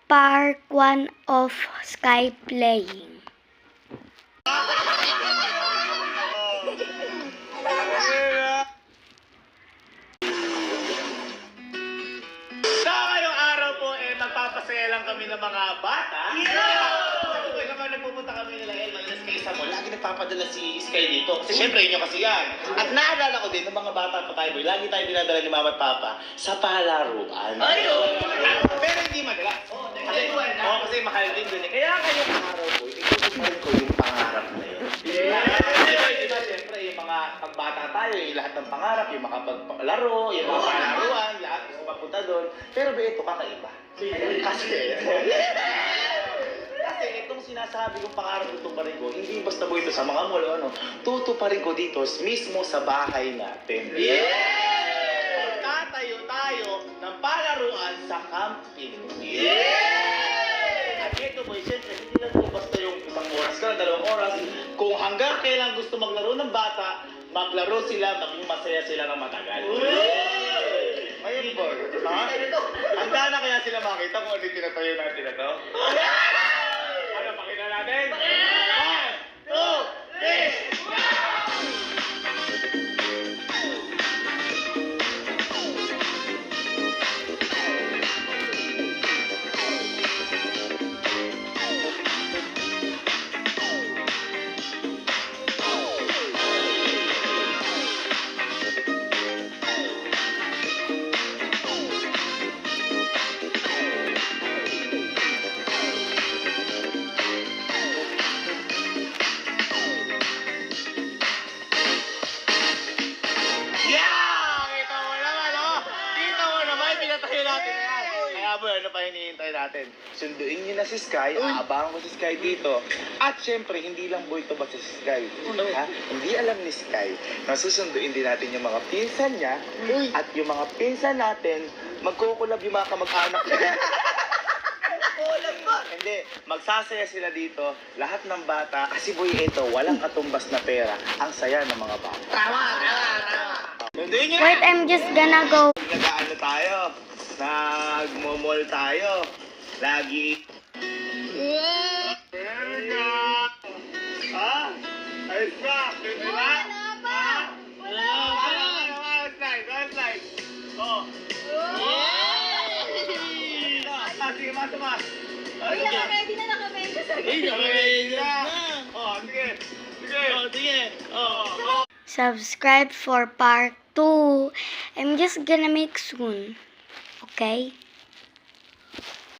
Part 1 of Sky Playing. Sa ngayong araw po, magpapasaya lang kami ng mga bata. Sabi ko, naman nagpupunta kami nila Elma na Sky sa mall. Lagi nagpapadala si Sky dito. Kasi syempre, inyo kasi yan. At naalala ko din, ng mga bata pa tayo, boy, lagi tayo dinadala ni mama at papa sa palaruan. Pero hindi madala. Kasi mahal din dun eh. Kaya ngayong araw, boy, itutupan ko yung pangarap na yun. Diba, syempre, yung mga pagbata tayo, yung lahat ng pangarap, yung makapaglaro, yung mga palaruan, lahat gusto mapunta doon. Pero ba ito kakaiba? Kasi itong sinasabi kong pangarap tutuparin ko, hindi basta po ito sa mga mall o ano, tutuparin ko dito mismo sa bahay natin. Magtatayo tayo ng palaruan sa camping. At ito boy, syempre, hindi lang ito basta yung isang oras ka, 2 oras. Kung hanggang kailan gusto maglaro ng bata, maglaro sila, maging masaya sila ng matagal. Ngayon boy, ha? Handa na kaya sila makita kung ano yung tinatayo natin na to? Ano, pakita natin? 1, 2, 3! Pinatayo natin na yan. Kaya boy, ano pa hinihintay natin? Sunduin niyo na si Sky, aabangan ko si Sky dito. At syempre, hindi lang boy ito ba si Sky? Ha? Hindi alam ni Sky na susunduin din natin yung mga pinsan niya at yung mga pinsan natin, magkukulab yung mga kamag-anak niya. Hindi, magsasaya sila dito, lahat ng bata, kasi boy ito, walang katumbas na pera, ang saya ng mga bata. Tama. Sunduin niyo na! Wait, I'm just gonna go. Nag-ano tayo? Nag-mall tayo. Lagi. Ha? Ayos ba? Pwede ba? Slide. Oh. Sige, mas. Ready na nakamedyo sa Sige. Subscribe for part 2. I'm just gonna make soon. Okay?